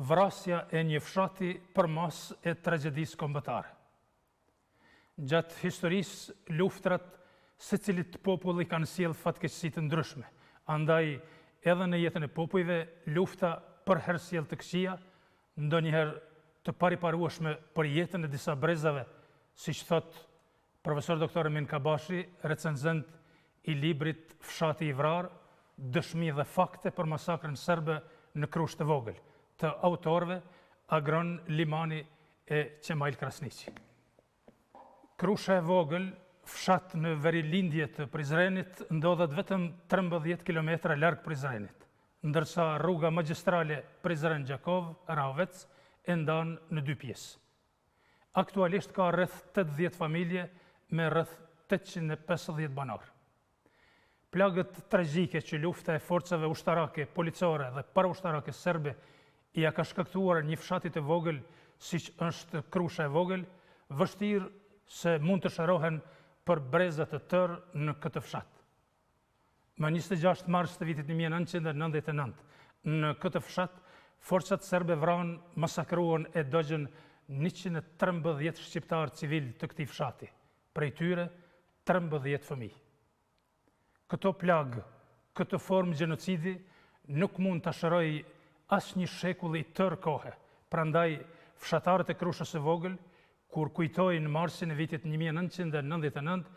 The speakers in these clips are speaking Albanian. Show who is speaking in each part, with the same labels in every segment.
Speaker 1: vrasja e një fshati përmas e tragjedisë kombëtare. Gjatë historisë, luftrat secilit popull i kanë sjellë fatkeqësi të ndryshme. Andaj, edhe në jetën e popujve, lufta për herë sjell të këqija, ndonjëherë të pariparueshme për jetën e disa brezave, siç thot profesor doktor Emin Kabashi, recenzent i librit Fshati i vrarë, dëshmi dhe fakte për masakrën serbe në Krush të Vogël, të autorëve Agron Limani e Qemail Krasniqi. Krusha e Vogël, fshat në verilindje të Prizrenit, ndodhet vetëm 13 km larg Prizrenit, ndërsa rruga magjistrale Prizren-Gjakov-Ravec e ndan në 2 pjesë. Aktualisht ka rreth 80 familje me rreth 850 banor. Plagët tragjike që lufta e forcave ushtarake, policore dhe paraushtarake serbe i ka shkaktuar një fshati të vogël siç është Krusha e Vogël, vështirë se mund të shërohen për breza të tërë në këtë fshat. Më 26 mars të vitit 1999, në këtë fshat, forcat serbe vranë, masakruan e dogjën 113 shqiptarë civil të këtij fshati, prej tyre 13 fëmijë. Këto plagë, këtë formë gjenocidi nuk mund të shëroj asnjë shekull i tërë kohe. Prandaj, fshatarët e Krushës së Vogël, kur kujtojnë marsin e vitit 1999,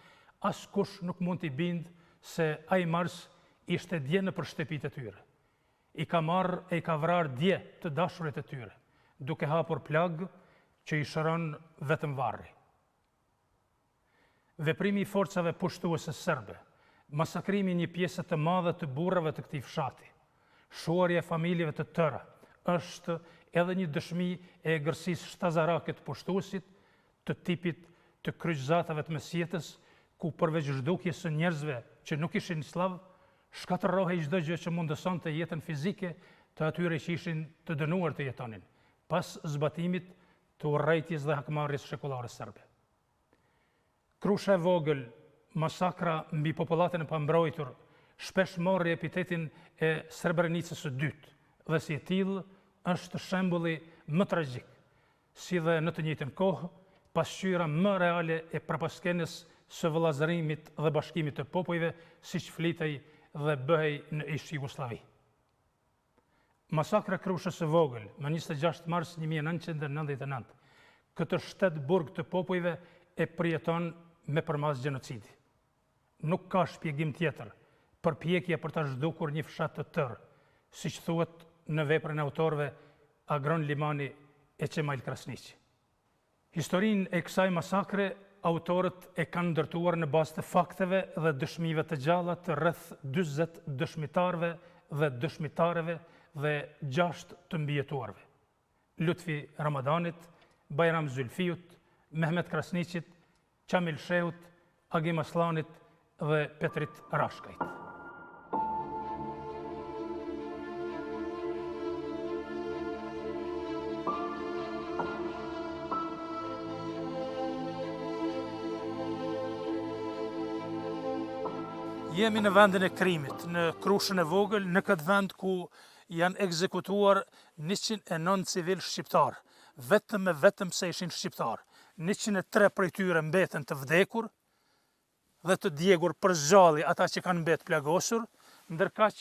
Speaker 1: askush nuk mund t'i bindë se ai mars ishte dje në shtëpitë e tyre. I ka marrë e i ka vrarë dje të dashurit e tyre, duke hapur plagë që i shëron vetëm varri. Veprimi i forcave pushtuese serbe, masakrimi një pjesë të madhe të burrave të këtij fshati, shuarja e familjeve të tëra, është edhe një dëshmi e egërsisë shtazarake të pushtuesit, të tipit të kryqëzatave të mesjetës, ku përveç zhdukjes së njerëzve që nuk ishin slav, shkatërrohej çdo gjë që mundësonte jetën fizike të atyre që ishin të dënuar të jetonin, pas zbatimit të urrejtjes dhe hakmarrjes shekullare serbe. Krusha e Vogël, masakra mbi popullatën e pambrojtur, shpesh morri epitetin e Srebrenicës së dytë, dhe si e tillë është shembulli më tragjik, si dhe në të njëjtën kohë, pasqyra më reale e prapaskenës së vëllazërimit dhe bashkimit të popujve, siç flitej dhe bëhej në ish Jugosllavi. Masakra Krushës së Vogël, më 26 mars 1999, këtë shtet burg të popujve e përjeton me përmas gjenocidi. Nuk ka shpjegim tjetër, përpjekje për ta zhdukur një fshat të tërë, siç thuhet në veprën e autorëve Agron Limani e Qemail Krasniqi. Historinë e kësaj masakre, autorët e kanë ndërtuar në bazë të fakteve dhe dëshmive të gjalla të rreth 40 dëshmitarëve dhe dëshmitareve dhe 6 të mbijetuarve: Lutfi Ramadanit, Bajram Zylfiut, Mehmet Krasniqit, Qamil Shehut, Agim Aslanit dhe Petrit Rashkajt. Jemi në vendin e krimit, në Krushën e Vogël, në këtë vend ku janë ekzekutuar 109 civil shqiptar, vetëm se ishin shqiptar. 103 prej tyre mbeten të vdekur dhe të djegur për zgjalli ata që kanë mbet plagosur, ndërkaq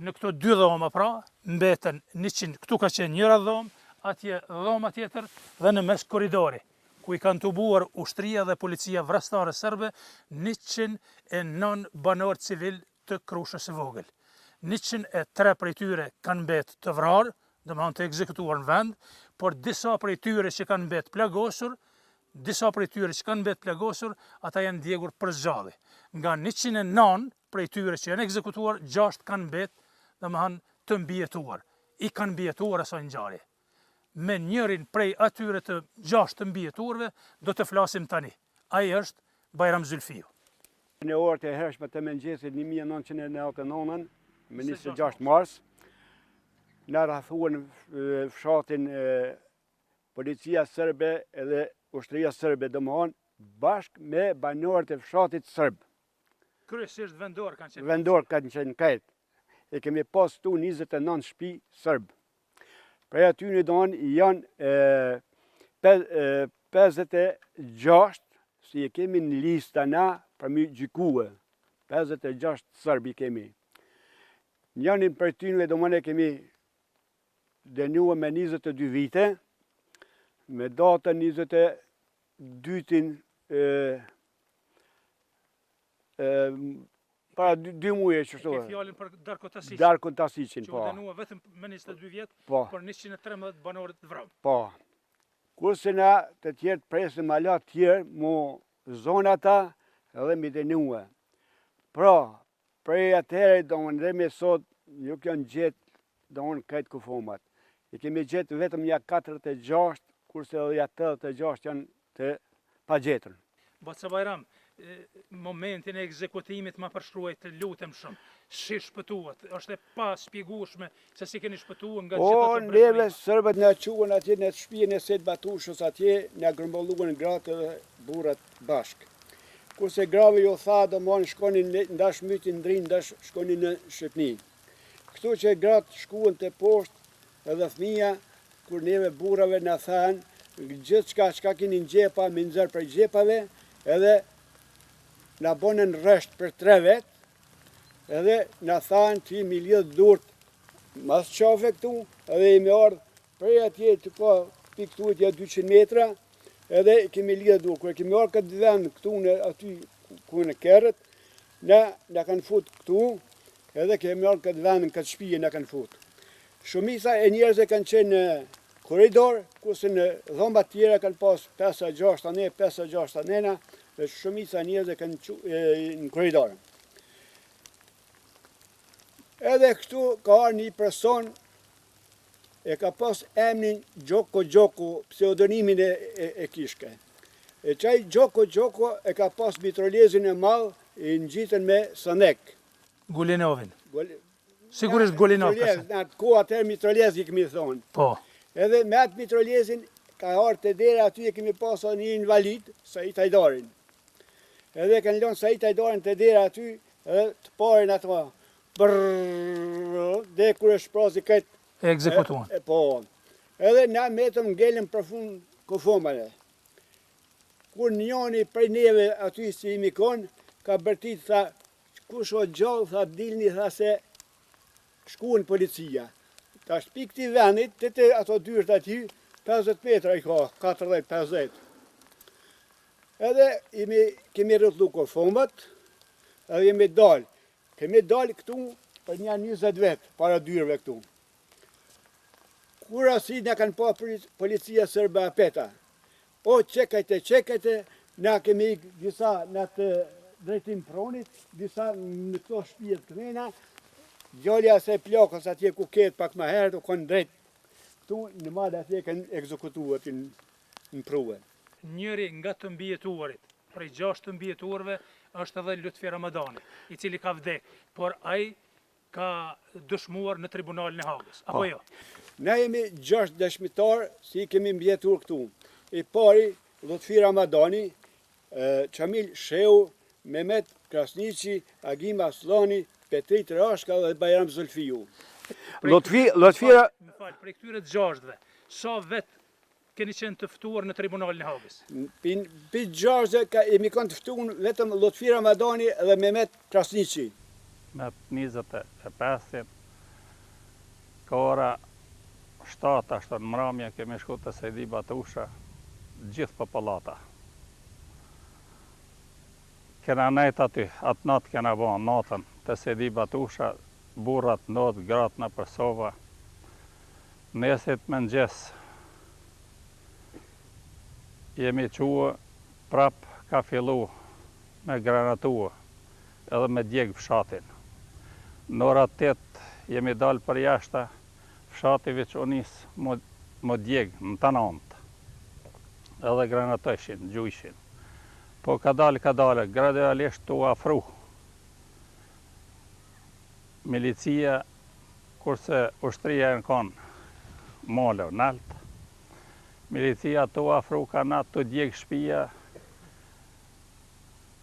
Speaker 1: në këto 2 dhoma pra, mbeten 100, këtu ka qenë njëra dhomë, atje dhoma tjetër dhe në mes korridori, ku i kanë tubuar ushtria dhe policia vrastare serbe 109 banor civil të Krushës së Vogël. 103 prej tyre kanë mbet të vrarë, domethënë të ekzekutuar në vend, por disa prej tyre që kanë mbet plagosur, ata janë djegur për zgjalli. Nga 109 prej tyre që janë ekzekutuar, 6 kanë mbet, domethënë të mbijetuar. I kanë mbijetuar asaj ngjarje. Me njërin prej atyre të 6 të mbijetuarve do të flasim tani. Ai është Bajram Zylfiu.
Speaker 2: Në orët e hershme të mëngjesit 1999, me 26 mars, në rrethuan fshatin policia serbe edhe ushtria serbe, domethënë bashkë me banorët e fshatit serb.
Speaker 1: Kryesisht vendor kanë qenë.
Speaker 2: Vendor kanë qenë këtë. E kemi pas tu 29 shtëpi serb. Prej aty në donë janë 56, si e kemi në lista na për mi gjykue. 56 sërbi kemi. Njënin për tynëve do mëne kemi dënua me 22 vite, me datën 22-in para 2 muaj që shto.
Speaker 1: Ke fjallin për Darko Tasiqin.
Speaker 2: Darko Tasiqin, po.
Speaker 1: Që dënua vetëm me 22 vjetë,
Speaker 2: Po.
Speaker 1: për 113 banorët të vramë.
Speaker 2: Po. Kurse na të tjerë presë malat tjerë, mu zona ta edhe mi dënua. Pra, prej atëherë do më dhe me sot, nuk janë gjetë do më këtë kufomat. I kemi gjetë vetëm ja 46, kurse edhe ja 86 janë të pa gjetën.
Speaker 1: Baca Bajram, momentin e ekzekutimit ma përshkruaj të lutem shumë. Si shpëtuat? Është e pa spjegueshme se si keni shpëtuar nga gjitha të
Speaker 2: neve sërbët në quen atje në shtëpinë e Set Batushës atje, në grëmbulluan gratë dhe burrat bashkë. Kurse grave jo tha do mënë shkonin ndash mytin ndrinë, ndash shkonin në Shqipni. Këtu që gratë shkuan të poshtë edhe fëmija, kur neve burrave në thanë, gjithë çka keni në gjepa, me nxerë për gjepave, edhe në bonën rresht për 3 vetë, edhe në thanë që mi lidhë durët mas qafe këtu, edhe i me ardhë prej atje të po piktuit ja 200 metra, edhe kemi lidhë durë. Kër kemi ardhë këtë vend këtu në aty ku në kerët, në kanë fut këtu, edhe kemi ardhë këtë vend në këtë shpije në kanë fut. Shumica e njerëzve kanë qenë në koridor, kurse në dhomba tjera kanë pas 5-6 anë, 5-6 anëna, dhe shumica e njerëzve kanë në koridor. Edhe këtu ka arë një person e ka pas emnin Gjoko, pseudonimin e kishke. E qaj Gjoko e ka pas mitrolezin e malë i ngjitën me Sanek.
Speaker 1: Gulinovin. Sigurisht Gulinov.
Speaker 2: Në atë ko atër mitrolez i kemi thonë.
Speaker 1: Po.
Speaker 2: Edhe me atë mitrolezin ka arë të dera aty e kemi pas një invalid, Sajit Hajdarin. Edhe kanë lënë Sajit Hajdarin të dera aty, edhe të parin ato, dhe kur e shprazi këtë
Speaker 1: E ekzekutuan.
Speaker 2: Po. Edhe na metëm ngellëm për fund kufomale. Kur njoni prej neve aty si imi konë, ka bërtit, tha, kush o gjallë, tha, dilni, tha se shkuën policia. Ta shpi këti venit, të ato dyrët aty, 50 metra i ka, 40-50. Edhe kemi rrëtlu kufomat, edhe jemi dalë. Kemi dalë këtu për një 20 vetë, para dyrëve këtu. Kur asi në kanë pa policia sërbe apeta. O qekajte, na kemi disa në të drejtim pronit, disa në këto shpijet të mena, gjallja se plakës atje ku ketë pak ma herët, u konë drejt. Tu në madhe atje kanë ekzekutuat në pruve.
Speaker 1: Njëri nga të mbijetuarit, prej 6 të mbijetuarve, është edhe Lutfi Ramadani, i cili ka vdek, por ai ka dëshmuar në tribunalin e Hagës, apo jo?
Speaker 2: Ne jemi 6 dëshmitar si kemi mbjetur këtu. I pari, Lutfi Ramadani, Qamil Sheu, Mehmet Krasniqi, Agim Aslani, Petrit Rashka dhe Bajram Zulfiju. Lutfi...
Speaker 1: Më falë, prej këtyre të 6-ve, sa vetë keni qenë të ftuar në tribunalin e Hagës?
Speaker 2: Për 6-ve jemi kanë të ftuar vetëm Lutfi Ramadani dhe Mehmet Krasniqi.
Speaker 3: Me 25-in, ka ora 7 ashtë në mramje, kemi shku të Sejdi Batusha, gjithë për palata. Kena nejt aty, atë natë kena bo natën të Sejdi Batusha, burrat notë, gratë në përsova. Nesit me nëgjes, jemi qua, prap ka fillu me granatua, edhe me djegë fshatin. Në ora 8 jemi dalë për jashta, fshati veç unis më djegë në të nantë, edhe granatëshin, gjujshin. Po ka dalë, gradualisht të afru. Milicia, kurse ushtria në konë, mole o naltë, milicia të afru ka natë të djegë shpia,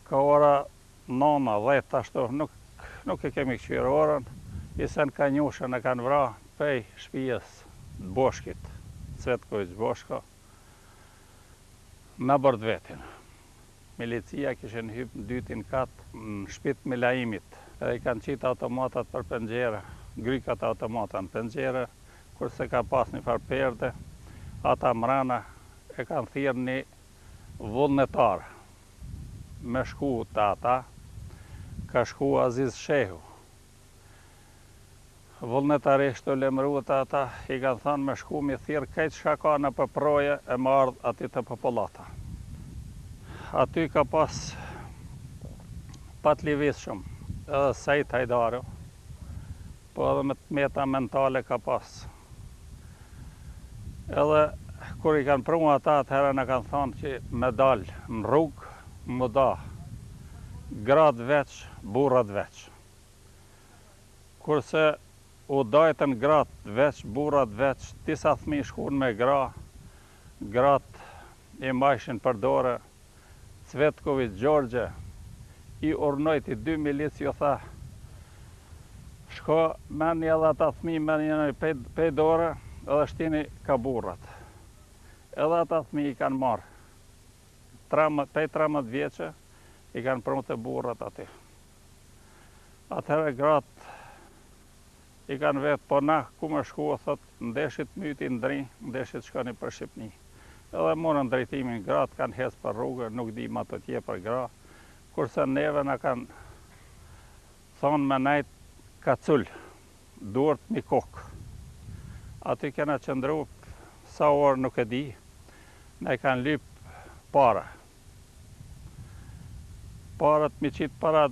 Speaker 3: ka ora 9-10 ashtu, nuk e kemi këqyrë orën, i sen ka njushën e kanë vra pej shpijës Boshkit, Cvetković Boshko, me bërë vetin. Milicia kishin hypë në dytin katë në shtëpitë me lajimit. Edhe I kanë qitë automatat për pengjere, grykat automata në pengjere, kurse ka pas një farë perde, ata mrena e kanë thirrë një vullnetar me shku të ata, ka shku Aziz Shehu. Vullnetarisht të lemru të ata, I kanë thënë me shku me thirrë këtë çka ka në përproje e më ardh aty të popullata. Aty ka pas patlivishëm edhe Sejt Hajdaru, po edhe me tmeta mentale ka pas. Edhe kur I kanë prunë ata, atëherë në kanë thonë që me dalë në rrugë, më da gratë veç, burrat veç. Kurse u dajtën gratë veç, burrat veç, disa fëmijë shkuan me gratë I mbajshin për dorë. Cvetković Gjorgje I urnojti 2 milicë, ju tha, shko meni edhe ata fëmijë meni pej dorë edhe shtini ka burrat. Edhe ata fëmijë I kanë marrë. Pej 13 vjeçë I kanë prunë të burrat aty. Atëherë gratë I kanë vetë, po na ku më shku, thot, ndeshit myti ndri, ndeshit shkoni për Shqipni. Edhe morën drejtimin, gratë kanë hes për rrugë, nuk di ma të tje për gra, kurse neve na kanë thonë me najt kacull, duart mi kokë. Aty kena qëndru sa orë nuk e di, ne kanë lyp para. Parat mi qitë para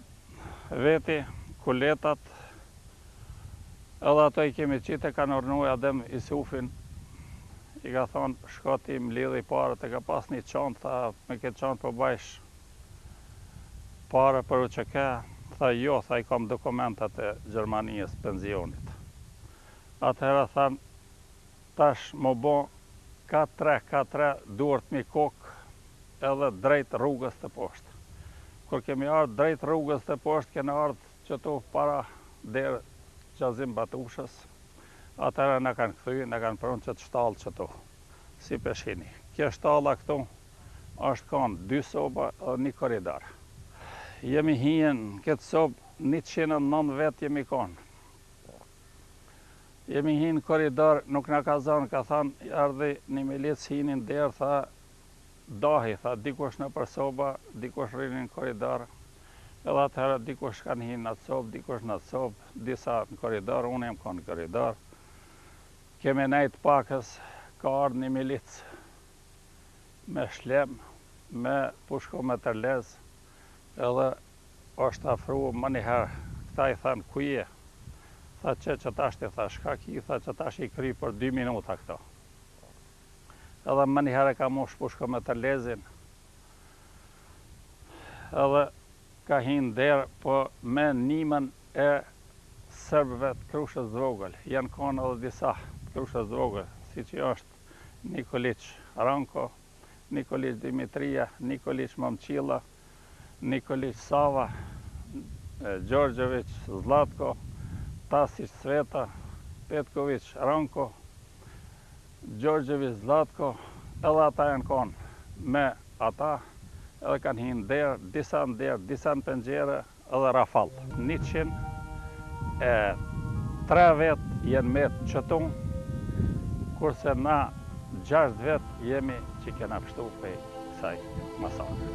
Speaker 3: veti, kuletat, edhe ato I kemi qitë e kanë urnu Adem Isufin, I ka thonë, shko ti më lidhi parët, e ka pas një qantë, tha, me këtë qantë po bajsh pare për u që ke, tha, jo, tha, I kam dokumentat e Gjermanijës pensionit. Atëherë thanë, tash më bo 4-3 duart mi kokë edhe drejt rrugës të poshtë. Kur kemi ardhë drejt rrugës të poshtë, kena ardhë që tu para derë Gjazim Batushës, atëherë në kanë këthy, në kanë prunë që të shtallë që tu, si peshini. Kjo shtalla këtu është kanë 2 soba dhe 1 koridor. Jemi hien këtë sobë 109 vetë jemi kanë. Jemi hien koridor, nuk në ka zonë, ka thanë, ardhi një milicë hinin derë, tha, dahi, tha, dikush në për soba, dikush rrinin koridor, edhe atëherë dikush kanë hinë në sobë, dikush në sobë, disa në koridor, unë jem kanë në koridor. Kemi nejtë pakës, ka ardhë një milicë me shlem, me pushko me tërlez, edhe është afru më njëherë, këta I thanë kuje, tha që tash ti tha shka ki, tha që tash I kry për 2 minuta këto. Edhe më njëherë ka mosh pushko me tërlezin, edhe ka hinë derë, po me nimën e Serbëve të Krushes Vogël. Janë kanë edhe disa Krushes Vogël, si që është Nikolić Ranko, Nikolić Dimitrija, Nikolić Momčila, Nikolić Sava, Đorđević Zlatko, Tasić Sveta, Petković Ranko, Đorđević Zlatko, edhe ata janë kanë me ata, edhe kanë hinë derë, disa në pengjere, edhe rafal. 103 vetë jenë metë qëtu, kurse na 6 vetë jemi që kena pështu për kësaj masakre.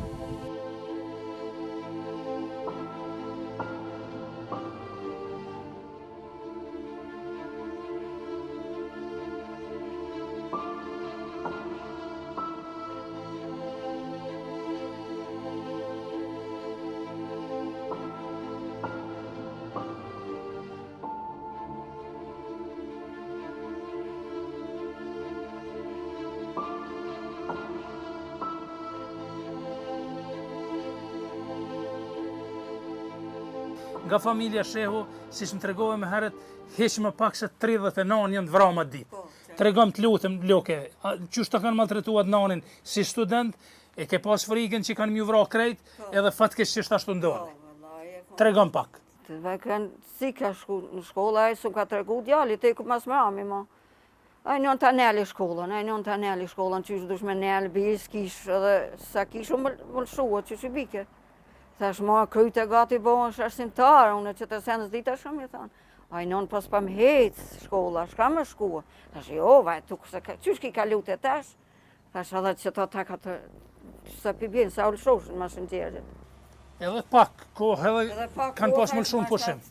Speaker 1: Nga familja Shehu, si që më tregove me herët, heq më pak se 39 janë të vrama ditë. Tregom të lutëm, loke, qështë të kanë maltretuat nanin si student, e ke pas frikën që kanë mju vra krejt, edhe fatkesh që është ashtu ndodhe. Tregom pak.
Speaker 4: Si ka shku në shkolla, e su ka tregu djali, te ku mas mrami, ma. Ai non ta neli shkollën, që është dush me nelë, bis, kish, edhe sa kish më lëshua që që bike. Thash ma kryt e gati bohën shashtintarë, unë që të senës dita shumë, i thonë. Ai non pas pa më hecë shkolla, shka me shkua. Thash jo, vaj, tu qysh ki ka lute tash? Thash edhe që ta ka të, sa pibjen, sa ullëshoshën ma shëngjerit.
Speaker 1: Edhe pak kohë edhe kanë pas më shumë pushim.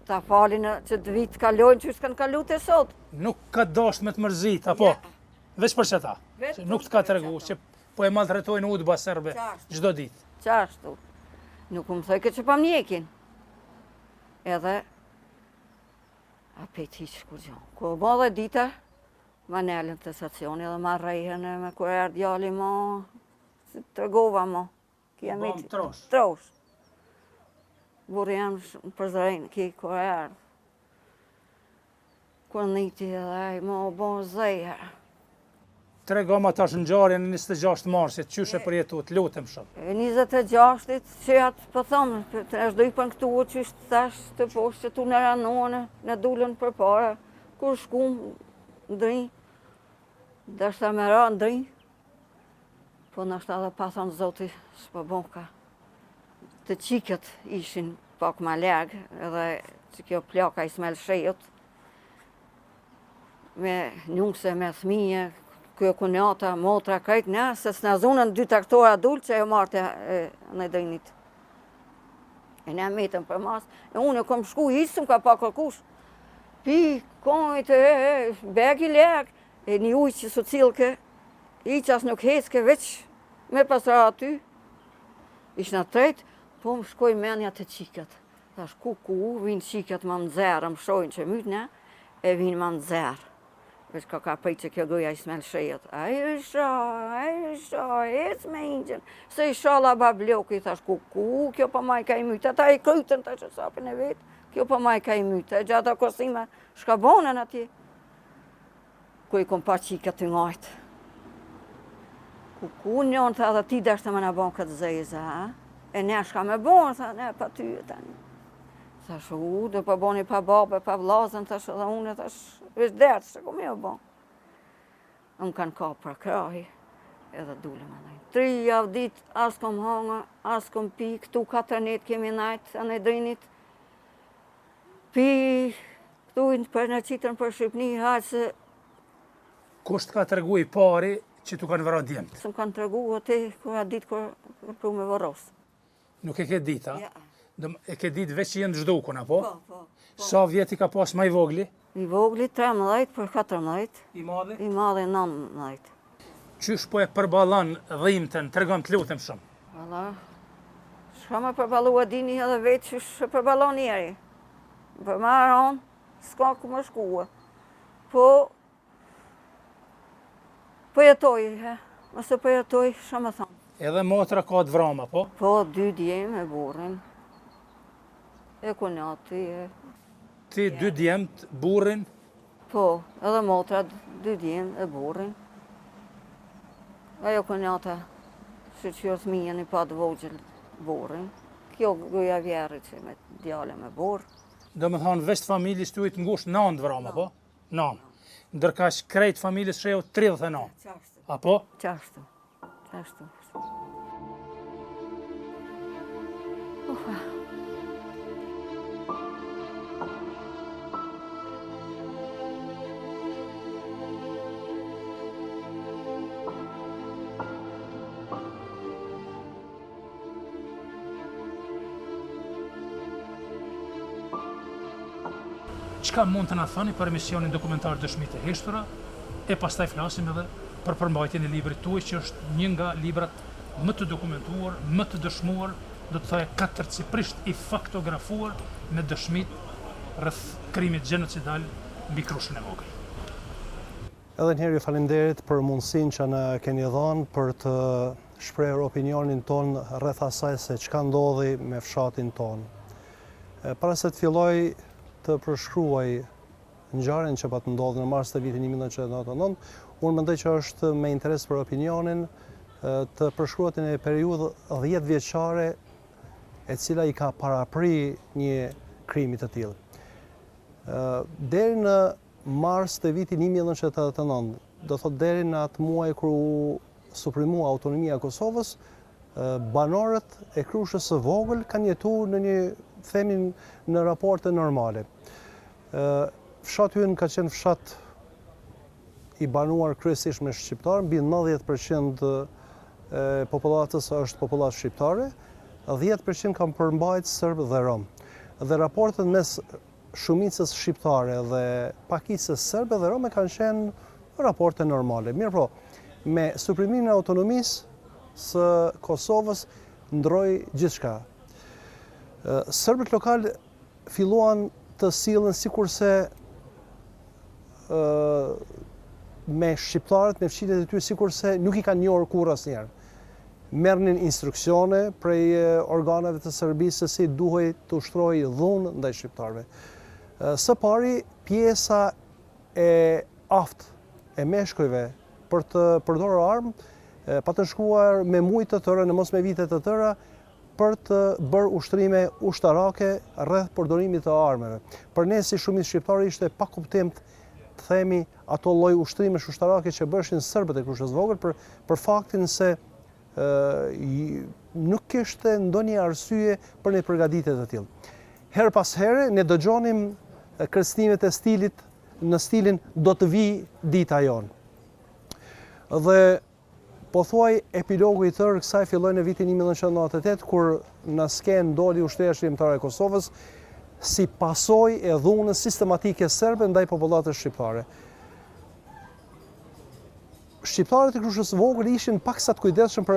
Speaker 4: Ta falin që të vitë kalojnë që s'kanë kalu të sot.
Speaker 1: Nuk ka dasht me të mërzit, apo? Veç për që ta? Nuk të ka të regu, që po e maltretojnë udba serbe gjdo dit.
Speaker 4: Qashtu. Nuk më thëjke që pa mjekin. Edhe apet hiq kur gjohë. Ko bo dhe dita, ma nelën të stacioni edhe ma rejhen e me kur erë djali ma, si të regova ma.
Speaker 1: Bom trosh.
Speaker 4: Trosh. Burë jam përzrejnë ki kur erë. Kur niti edhe ma o bo zëjë.
Speaker 1: Të regoma tash në gjarën e 26 marsit, qyshe përjetu, të lutem shumë.
Speaker 4: 26-it që atë për thomë, është dojë për në këtu që ishtë tash të poshtë që tu në ranone, në dullën për para, kur shkum ndëj, dhe është ta me ra ndëj, po në është edhe pa thonë zoti, s'po bonka. Të qikët ishin pak ma lagë, edhe që kjo plaka i smel shejët, me njëngse, me thmije, kjo kunjata, motra, krejt në, se s'na zonën 2 traktora adultë që e marrë në dëjnit. E ne metëm për mas, e unë e kom shku, hisëm ka pa kërkush. Pi, kojt, beg i lek, e një ujë që su cilke, i qas nuk hecke, veç me pasra aty. Ishna trejt, po më shkoj menja të qiket. Thash ku, vinë qiket ma më zerë, më shojnë që mytë ne, e vinë ma më zerë. Veç ka prej që kjo goja i smel shejet. Ai isha, hec me ingjën. Se isha la babljoki, thash ku, kjo pa maj ka i mytë. Ata i krytën të që sapin e vetë, kjo pa maj ka i mytë. E gjata kosime shka bonën atje. Ku i kom pa qiket të ngajtë. Ku njën, tha dhe ti deshte me në bon këtë zezë, ha? E ne shka me bonë, tha, ne pa ty e tani. Thash, dhe pa boni pa babë, pa vlazën, thash, edhe unë, thash, veç dertë, që ku me o bon. Unë kanë ka për krahi, edhe dule me nëjë. 3 javë ditë, as kom hanga, as kom pi, këtu 4 net kemi najtë, anë e drinit. Pi, këtu për në qitën për Shqipni, hajtë se...
Speaker 1: Kusht ka të regu i pari që tu kanë vëra djemët?
Speaker 4: Se më kanë të regu ati, kërë ditë kërë pru me vërosë.
Speaker 1: Nuk e ke ditë, ha? E ke ditë veç që jenë zhdukun, apo?
Speaker 4: Po.
Speaker 1: Sa vjeti ka pas ma i vogli?
Speaker 4: I vogli 13 për 14.
Speaker 1: I madhi?
Speaker 4: I madhi 19.
Speaker 1: Qysh po e përbalan dhimten, të regon të lutem shumë?
Speaker 4: Valla, shka me përbalu e dini edhe vetë që shë përbalon njeri. Për marë onë, s'ka ku më shkua. Po jetoj, mëse po jetoj, shë me thonë.
Speaker 1: Edhe motra ka të vrama, po?
Speaker 4: Po, 2 djemë e burin. E kunjati e...
Speaker 1: Ti 2 djemët, burin?
Speaker 4: Po, edhe motra 2 djemë e burin. Ajo kunjata, që që thmijën i pa të vogjel burin. Kjo goja vjerë që me djale me burë.
Speaker 1: Do me thonë, veç familjes të ujtë ngusht 9 vrama, po? 9. Ndërka shkrejt familjes shrejo 39.
Speaker 4: Qashtu.
Speaker 1: Apo?
Speaker 4: Qashtu. Ufa.
Speaker 1: Qka mund të na thoni për emisionin dokumentar Dëshmitë e Heshtura, e pastaj flasim edhe për përmbajtjen e librit tuaj që është një nga librat më të dokumentuar, më të dëshmuar, do të thoya katërcipërisht i faktografuar me dëshmitë rreth krimit gjenocidal mbi Krushin e vogël.
Speaker 5: Edhe njëherë ju faleminderit për mundësinë që na keni dhënë për të shprehur opinionin ton rreth asaj se çka ndodhi me fshatin ton. Para se të filloj të përshkruaj ngjarjen që po të ndodhi në mars të vitit 1999, unë mendoj që është me interes për opinionin të përshkruat në një periudhë 10 vjeçare e cila i ka parapri një krimi të tillë. Deri në mars të vitin 1989, do thot deri në atë muaj kur u suprimua autonomia e Kosovës, banorët e Krushës së vogël kanë jetuar në një, themin, në raporte normale. Fshati ynë ka qenë fshat i banuar kryesisht me shqiptarë, mbi 90% e popullatës është popullat shqiptare, 10% kanë përmbajt Serb dhe Rom. Dhe raportet mes shumicës shqiptare dhe pakicës serbe dhe rome kanë qenë raporte normale. Mirë po, me suprimimin e autonomisë së Kosovës ndroi gjithçka. Serbët lokal filluan të sillen sikurse me shqiptarët, me fqinjet e tyre, sikurse nuk i kanë njohur kurrë asnjëherë. Merrnin instruksione prej organeve të Serbisë se si duhej të ushtrojë dhunë ndaj shqiptarëve. Së pari, pjesa e aftë e meshkujve për të përdorur armë, pa të shkuar me mujtë të tëra, në mos me vite të tëra, për të bërë ushtrime ushtarake rreth përdorimit të armëve. Për ne si shumicë shqiptarë ishte pa kuptim të themi ato lloj ushtrimesh ushtarake që bëshin serbët e Krushës vogël për faktin se nuk kishte ndonjë arsye për një përgatitje të tillë. Her pas here ne dëgjonim kërcënimet e stilit në stilin do të vi dita jon. Dhe po thuaj epilogu i tërë kësaj filloi në vitin 1998 kur në skenë doli ushtria shqiptare e Kosovës si pasojë e dhunës sistematike serbe ndaj popullatës shqiptare. Shqiptarët e Krushës vogël ishin paksa të kujdesshëm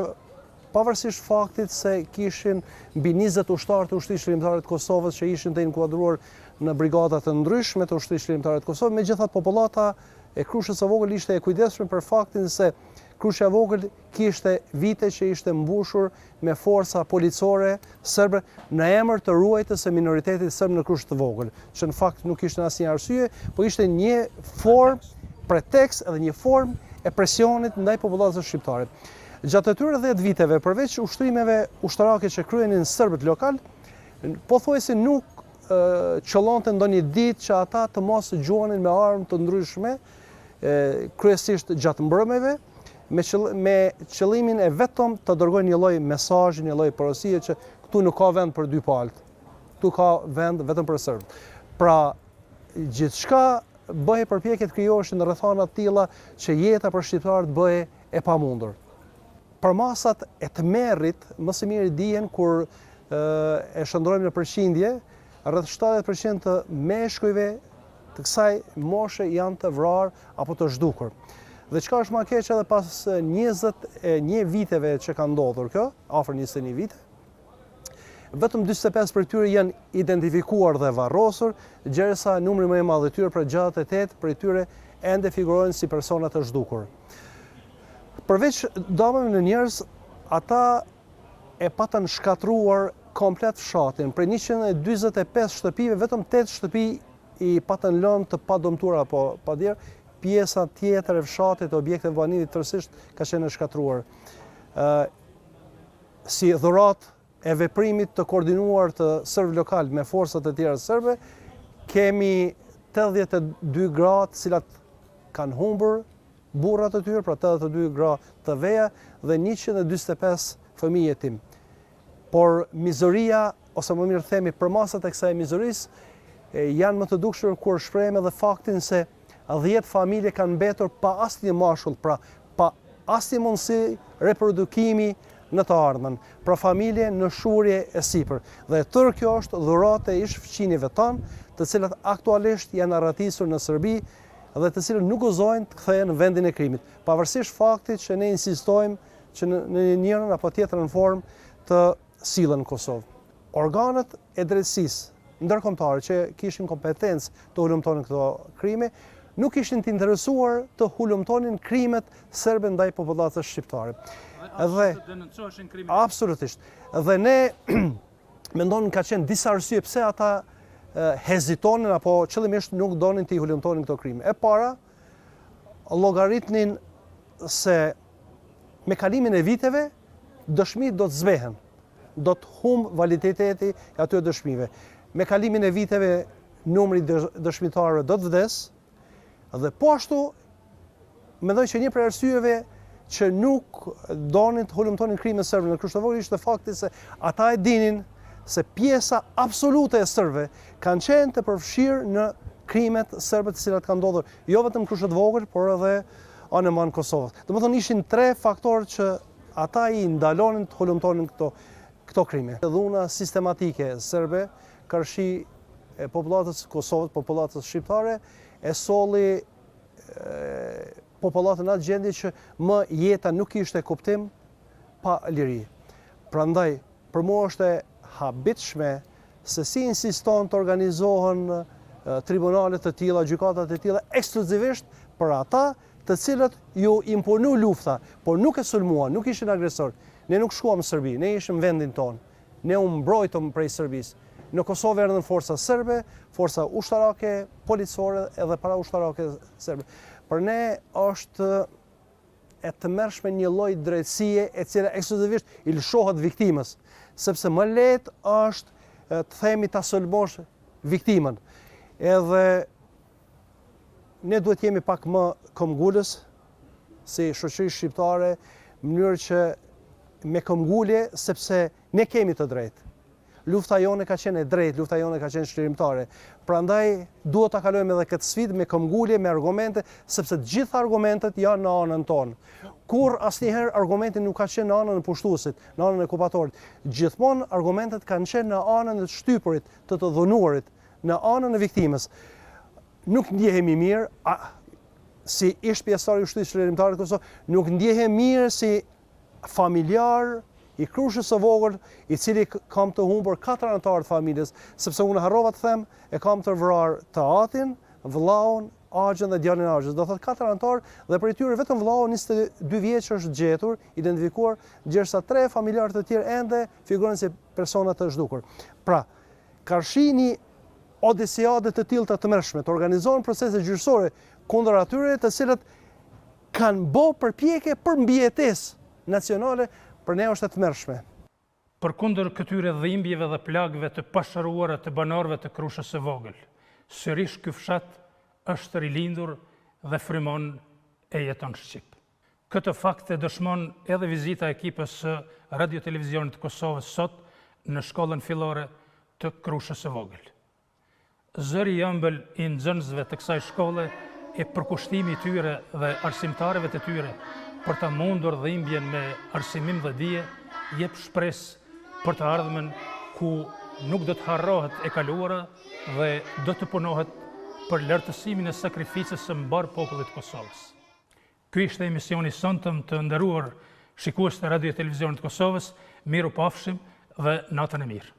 Speaker 5: pavarësisht faktit se kishin mbi 20 ushtarë të ushtrisë shërimtare të Kosovës që ishin të inkuadruar në brigada të ndryshme të ushtrisë shërimtare të Kosovës, megjithatë populata e Krushës së vogël ishte e kujdesshme për faktin se Krusha e vogël kishte vite që ishte mbushur me forca policore serbe në emër të ruajtjes së minoritetit serb në Krushë të vogël, që në fakt nuk kishte asnjë arsye, por ishte një formë pretekst edhe një formë e presionit ndaj popullatës shqiptare. Gjatë atyre 10 viteve, përveç ushtrimeve ushtarake që kryenin serbët lokal, pothuajse nuk qëllonte ndonjë ditë që ata të mos gjuanin me armë të ndryshme, kryesisht gjatë mbrëmjeve, me qëllimin e vetëm të dërgojnë një lloj mesazhi, një lloj porosie që këtu nuk ka vend për dy palët. Këtu ka vend vetëm për serbët. Pra, gjithçka bëhej përpjekje të krijoheshin në rrethana të tilla që jeta për shqiptarët bëhej e pamundur. Përmasat e tmerrit më së miri dihen kur e shndrojmë në përqindje, rreth 70% të meshkujve të kësaj moshe janë të vrarë apo të zhdukur. Dhe çka është më keq edhe pas 21 viteve që ka ndodhur kjo, afër 21 vite, vetëm 45 për tyre janë identifikuar dhe varrosur, gjersa numri më i madh i tyre, pra 68 për tyre ende figurojnë si persona të zhdukur. Përveç damave në njerëz, ata e patën shkatruar komplet fshatin. Prej 145 shtëpive, vetëm 8 shtëpi i patën lënë të padëmtuara apo padjerë, pjesa tjetër e fshatit, objekte të banimit tërësisht ka qenë shkatruar. Si dhuratë e veprimit të koordinuar të serbë lokal me forcat e tjera serbe, kemi 82 gra të cilat kanë humbur burrat e tyre, pra 82 gra të veja dhe 145 fëmijë jetim. Por mizeria, ose më mirë themi përmasat e kësaj mizerisë janë më të dukshme kur shprehim edhe faktin se 10 familje kanë mbetur pa asnjë mashkull, pra pa asnjë mundësi reprodukimi në të ardhmen, pra familje në shurje e sipër. Dhe tërë kjo është dhuratë e ish fqinjeve tanë, të cilat aktualisht janë arratisur në Serbi dhe të cilët nuk gëzojnë të kthehen në vendin e krimit, pavarësisht faktit që ne insistojmë që në njërin apo tjetrën formë të sillen në Kosovë. Organet e drejtësisë ndërkombëtare që kishin kompetencë të hulumtonin këto krime, nuk ishin të interesuar të hulumtonin krimet serbe ndaj popullatës shqiptare. Absolutisht. Dhe ne mendonin ka qenë disa arsye pse ata hezitonin apo qëllimisht nuk donin të i hulumtonin këto krime. E para, llogaritnin se me kalimin e viteve dëshmit do të zbehen, do të humbë validiteti e atyre dëshmive. Me kalimin e viteve numri dëshmitarëve do të vdes, Dhe po ashtu, mendoj që një prej arsyeve që nuk donin të hulumtonin krimin serb në Krushës së Vogël ishte fakti se ata e dinin se pjesa absolute e serbëve kanë qenë të përfshirë në krimet serbe të cilat kanë ndodhur jo vetëm në Krushën e Vogël, por edhe anë e Kosovës. Domethënë ishin 3 faktorë që ata i ndalonin të hulumtonin këto krime. Dhuna sistematike serbe, karshi e popullatës Kosovës, popullatës shqiptare, e solli popullatën atë gjendje që më jeta nuk ishte kuptim pa liri. Prandaj, për mua është e habitshme se si insiston të organizohen tribunalet të tilla, gjykatat të tilla ekskluzivisht për ata të cilët ju imponu lufta, por nuk e sulmuan, nuk ishin agresor. Ne nuk shkuam në Serbi, ne ishim në vendin tonë. Ne u mbrojtëm prej Serbisë. Në Kosovë erdhën forca serbe, forca ushtarake, policore edhe para ushtarake serbe. Për ne është e tmerrshme një lloj drejtësie e cila ekskluzivisht i lëshohet viktimës, sepse më lehtë është të themi ta sulmosh viktimën. Edhe ne duhet jemi pak më këmbgulës si shoqëri shqiptare, në mënyrë që me këmbgulje sepse ne kemi të drejtë. Lufta jone ka qenë e drejtë, lufta jone ka qenë shlirimtare. Prandaj duhet ta kalojmë edhe këtë sfidë me këmbgulje, me argumente, sepse të gjitha argumentet janë në anën tonë. Kur asnjëherë argumenti nuk ka qenë në anën e pushtuesit, në anën e okupatorit. Gjithmonë argumentet kanë qenë në anën e shtypurit, të dhunuarit, në anën e viktimës. Nuk ndjehemi mirë, si ish pjesëtar i ushtrisë shlirimtare të Kosovës, nuk ndjehemi mirë si familjar i Krushës së Vogël, i cili kam të humbur 4 anëtarë të familjes, sepse unë harrova të them, e kam të vrarë të atin, vllaun, Axhën dhe djalin Axhës. Do thotë 4 anëtarë dhe për tyre vetëm vllau 22 vjeç është gjetur, identifikuar, ndërsa 3 familjarë të tjerë ende figurojnë si persona të zhdukur. Pra, karshini odesiade të tillë të tmerrshme, të organizohen procese gjyqësore kundër atyre të cilët kanë bërë përpjekje për mbijetesë nacionale, për ne është e tmerrshme.
Speaker 1: Përkundër këtyre dhimbjeve dhe plagëve të pashëruara të banorëve të Krushës së Vogël, sërish ky fshat është rilindur dhe frymon e jeton shqip. Këtë fakt e dëshmon edhe vizita e ekipës së Radio Televizionit të Kosovës sot në shkollën fillore të Krushës së Vogël. Zëri i ëmbël i nxënësve të kësaj shkolle e përkushtimi i tyre dhe arsimtarëve të tyre për ta mundur dhimbjen me arsimim dhe dije, jep shpresë për të ardhmen ku nuk do të harrohet e kaluara dhe do të punohet për lartësimin e sakrificës së mbar popullit të Kosovës. Ky ishte emisioni sonëm të nderuar shikues të Radio Televizionit të Kosovës. Miru pafshim dhe natën e mirë.